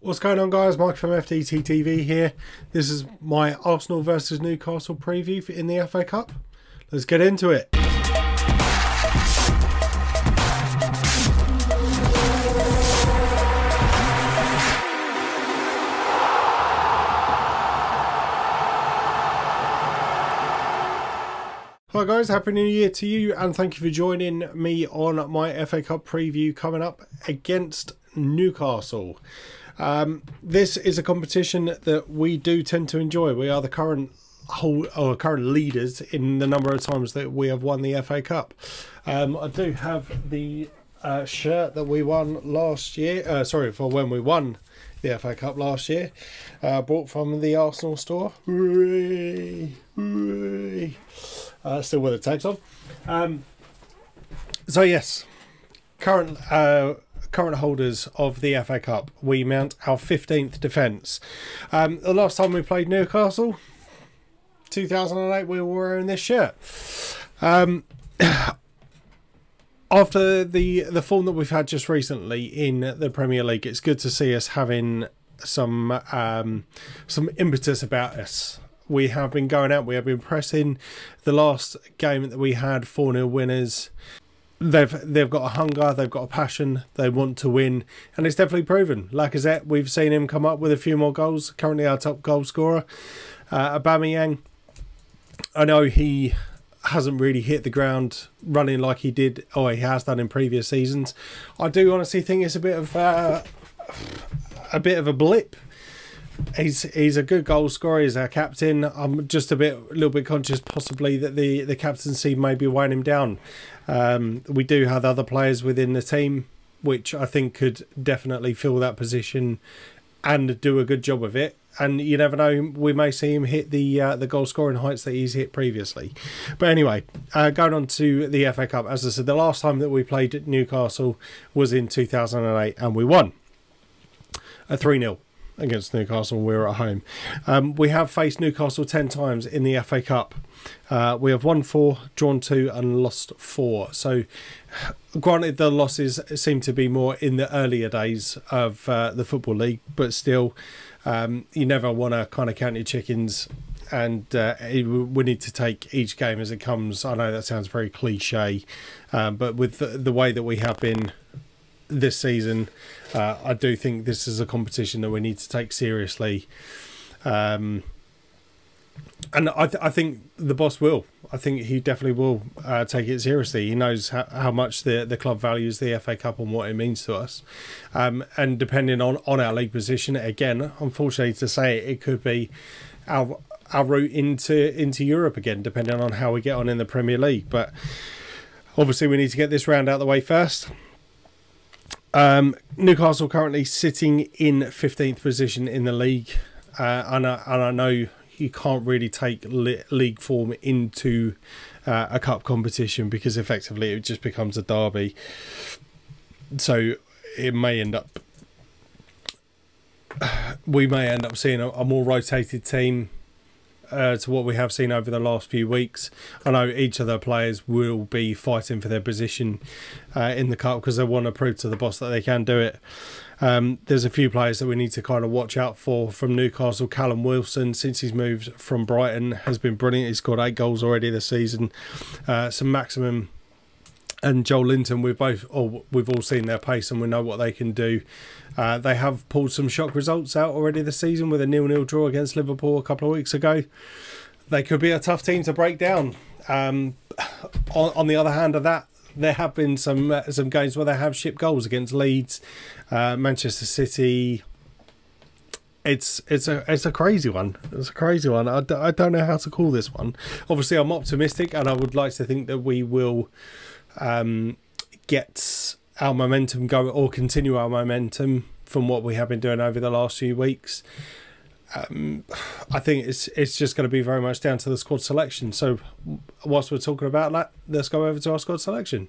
What's going on, guys? Mike from FDT-TV here. This is my Arsenal versus Newcastle preview in the FA Cup. Let's get into it. Hi guys, Happy New Year to you, and thank you for joining me on my FA Cup preview coming up against Newcastle. This is a competition that we do tend to enjoy. We are the current leaders in the number of times that we have won the FA Cup. I do have the shirt that we won last year. For when we won the FA Cup last year. Bought from the Arsenal store. Hooray! Hooray! Still with the tags on. So yes, current holders of the FA Cup, we mount our 15th defence. The last time we played Newcastle, 2008, we were wearing this shirt. After the form that we've had just recently in the Premier League, it's good to see us having some impetus about us. We have been going out, we have been pressing. The last game that we had, 4-0 winners. They've got a hunger, they've got a passion, they want to win, and it's definitely proven. Lacazette, we've seen him come up with a few more goals, currently our top goal scorer. Aubameyang, I know he hasn't really hit the ground running like he did, or he has done in previous seasons. I do honestly think it's a bit of a blip. He's a good goal scorer. He's our captain. I'm just a little bit conscious possibly that the captaincy may be weighing him down. We do have other players within the team which I think could definitely fill that position and do a good job of it. And you never know, we may see him hit the goal scoring heights that he's hit previously. But anyway, going on to the FA Cup. As I said, the last time that we played Newcastle was in 2008, and we won a 3-0. Against Newcastle. We were at home. We have faced Newcastle 10 times in the FA Cup. We have won 4, drawn 2 and lost 4. So granted, the losses seem to be more in the earlier days of the Football League, but still you never want to kind of count your chickens, and we need to take each game as it comes. I know that sounds very cliche, but with the way that we have been this season, I do think this is a competition that we need to take seriously, and I think the boss will. I think he definitely will take it seriously. He knows how much the club values the FA Cup and what it means to us, and depending on our league position, again, unfortunately to say it could be our route into Europe again, depending on how we get on in the Premier League. But obviously we need to get this round out of the way first. Newcastle currently sitting in 15th position in the league, and I know you can't really take league form into a cup competition because effectively it just becomes a derby. So it may end up, we may end up seeing a more rotated team to what we have seen over the last few weeks. I know each of the players will be fighting for their position in the cup because they want to prove to the boss that they can do it. There's a few players that we need to kind of watch out for from Newcastle. Callum Wilson, since he's moved from Brighton, has been brilliant. He's scored 8 goals already this season. Some Maximum and Joel Linton, we've all seen their pace and we know what they can do. They have pulled some shock results out already this season with a 0-0 draw against Liverpool a couple of weeks ago. They could be a tough team to break down. On the other hand of that, there have been some games where they have shipped goals against Leeds, Manchester City. It's a crazy one. It's a crazy one. I don't know how to call this one. Obviously, I'm optimistic, and I would like to think that we will get our momentum going, or continue our momentum from what we have been doing over the last few weeks. I think it's just going to be very much down to the squad selection. So whilst we're talking about that, let's go over to our squad selection.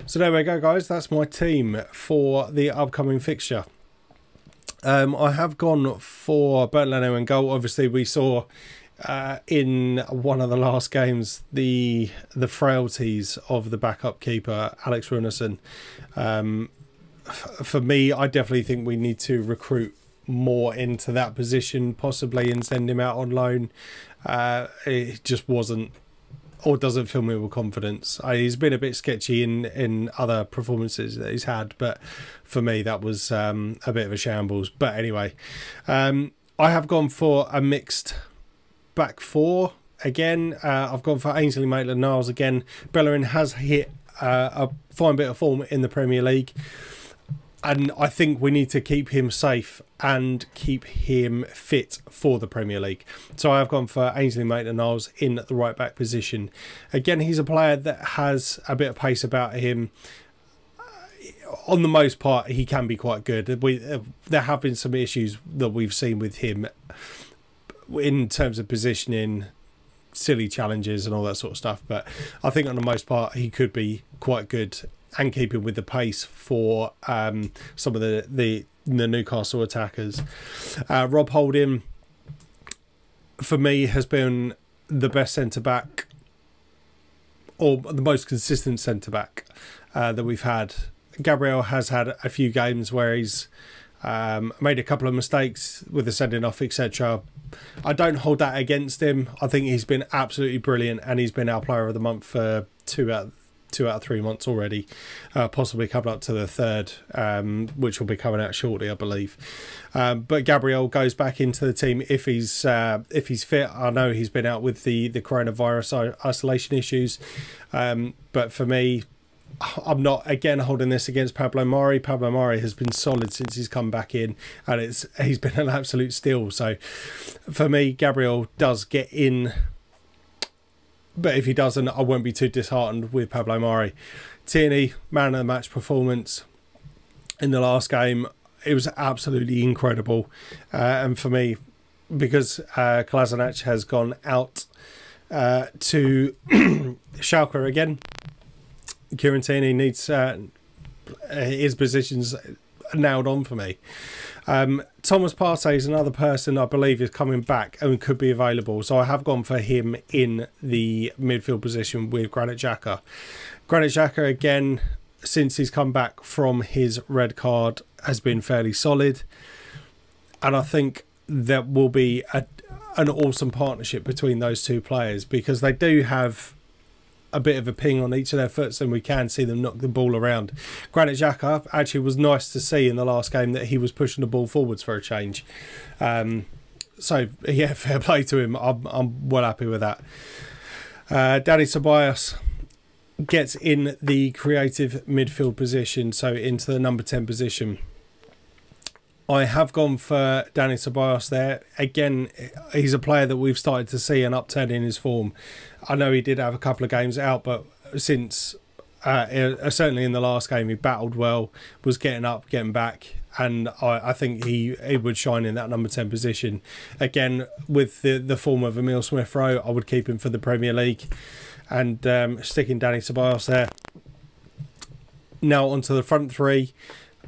So there we go, guys. That's my team for the upcoming fixture. I have gone for Bernd Leno in goal. Obviously, we saw in one of the last games the frailties of the backup keeper, Alex Runarsson. for me, I definitely think we need to recruit more into that position, possibly, and send him out on loan. It just wasn't, or doesn't fill me with confidence. He's been a bit sketchy in other performances that he's had, but for me that was a bit of a shambles. But anyway, I have gone for a mixed back four again. I've gone for Ainsley Maitland-Niles again. Bellerin has hit a fine bit of form in the Premier League, and I think we need to keep him safe and keep him fit for the Premier League. So I've gone for Ainsley Maitland-Niles in the right back position. Again, he's a player that has a bit of pace about him. On the most part, he can be quite good. There have been some issues that we've seen with him in terms of positioning, silly challenges and all that sort of stuff. But I think on the most part, he could be quite good and keeping with the pace for some of the Newcastle attackers. Rob Holding, for me, has been the best centre-back, or the most consistent centre-back that we've had. Gabriel has had a few games where he's made a couple of mistakes with the sending off, etc. I don't hold that against him. I think he's been absolutely brilliant, and he's been our player of the month for 2 out of 3 months already, possibly coming up to the third, which will be coming out shortly, I believe. But Gabriel goes back into the team if he's fit. I know he's been out with the coronavirus isolation issues, but for me, I'm not again holding this against Pablo Mari. Pablo Mari has been solid since he's come back in, and he's been an absolute steal. So for me, Gabriel does get in. But if he doesn't, I won't be too disheartened with Pablo Mari. Tierney, man of the match performance in the last game. It was absolutely incredible. And for me, because Kolasinac has gone out to Schalke again, Kieran Tierney needs his positions nailed on for me. Thomas Partey is another person I believe is coming back and could be available, so I have gone for him in the midfield position with Granit Xhaka. Granit Xhaka, again, since he's come back from his red card, has been fairly solid, and I think there will be an awesome partnership between those two players, because they do have a bit of a ping on each of their foots, and we can see them knock the ball around. Granit Xhaka actually was nice to see in the last game that he was pushing the ball forwards for a change. So yeah, fair play to him. I'm well happy with that. Dani Ceballos gets in the creative midfield position, so into the number 10 position. I have gone for Dani Ceballos there. Again, he's a player that we've started to see an upturn in his form. I know he did have a couple of games out, but since certainly in the last game, he battled well, was getting up, getting back, and I think he would shine in that number 10 position. Again, with the form of Emile Smith-Rowe, I would keep him for the Premier League, and sticking Dani Ceballos there. Now onto the front three.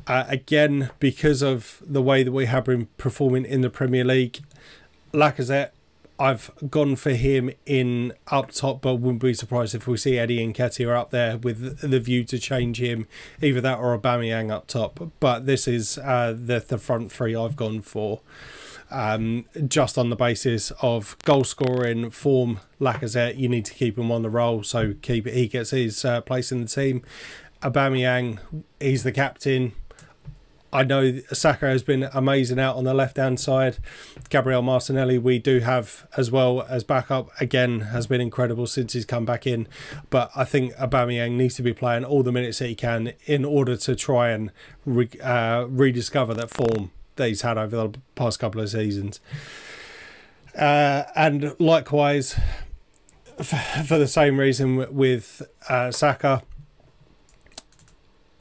Again, because of the way that we have been performing in the Premier League, Lacazette, I've gone for him in up top, but wouldn't be surprised if we see Eddie Nketiah up there with the view to change him, either that or Aubameyang up top. But this is the front three I've gone for, just on the basis of goal scoring form. Lacazette, you need to keep him on the roll, so he gets his place in the team. Aubameyang, he's the captain. I know Saka has been amazing out on the left-hand side. Gabriel Martinelli, we do have as well as backup. Again, has been incredible since he's come back in. But I think Aubameyang needs to be playing all the minutes that he can in order to try and rediscover that form that he's had over the past couple of seasons. And likewise, for the same reason with Saka,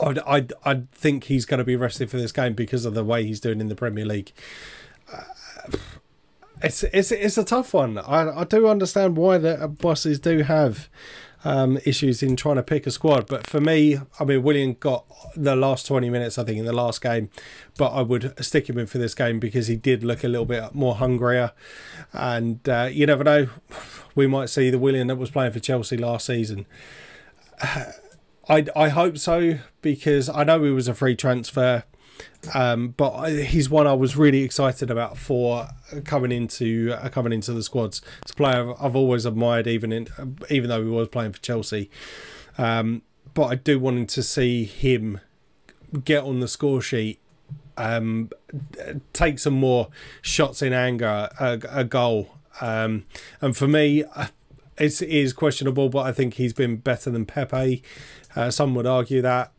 I think he's going to be rested for this game because of the way he's doing in the Premier League. It's a tough one. I do understand why the bosses do have issues in trying to pick a squad, but for me, I mean, Willian got the last 20 minutes, I think, in the last game, but I would stick him in for this game because he did look a little bit more hungrier, and you never know, we might see the Willian that was playing for Chelsea last season. I hope so, because I know he was a free transfer, but he's one I was really excited about for coming into the squads. It's a player I've always admired, even though he was playing for Chelsea. But I do want to see him get on the score sheet, take some more shots in anger, a goal. And for me, it is questionable, but I think he's been better than Pepe. Some would argue that.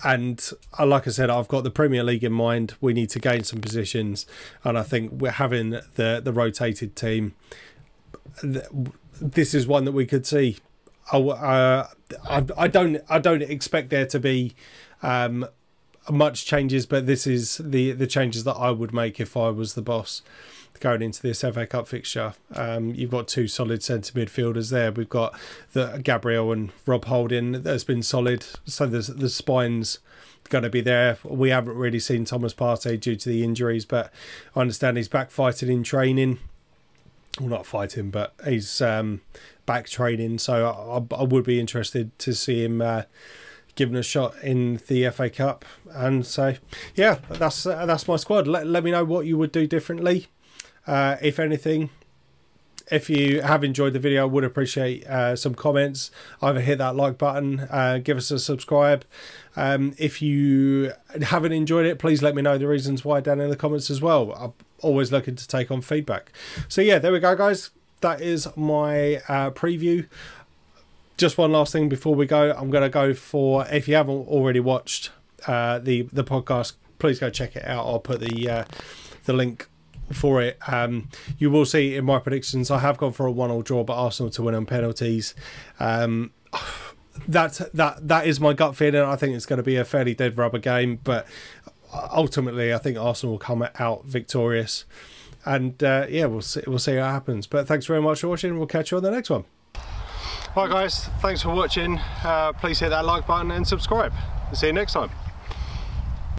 And like I said, I've got the Premier League in mind. We need to gain some positions, and I think we're having the rotated team. This is one that we could see. I don't expect there to be much changes, but this is the changes that I would make if I was the boss going into this FA Cup fixture. You've got two solid centre midfielders there. We've got the Gabriel and Rob Holding that's been solid, so the spine's going to be there. We haven't really seen Thomas Partey due to the injuries, but I understand he's back fighting in training. Well, not fighting, but he's back training, so I would be interested to see him given a shot in the FA Cup. And so yeah, that's my squad. Let me know what you would do differently. If anything, if you have enjoyed the video, I would appreciate some comments. Either hit that like button, give us a subscribe. If you haven't enjoyed it, please let me know the reasons why down in the comments as well. I'm always looking to take on feedback. So yeah, there we go, guys. That is my preview. Just one last thing before we go. I'm going to go for, if you haven't already watched the podcast, please go check it out. I'll put the link for it. You will see in my predictions I have gone for a 1-1 draw, but Arsenal to win on penalties. That is my gut feeling. I think it's going to be a fairly dead rubber game, but ultimately I think Arsenal will come out victorious. And yeah, we'll see what happens. But thanks very much for watching. We'll catch you on the next one. Hi guys, thanks for watching. Please hit that like button and subscribe. See you next time.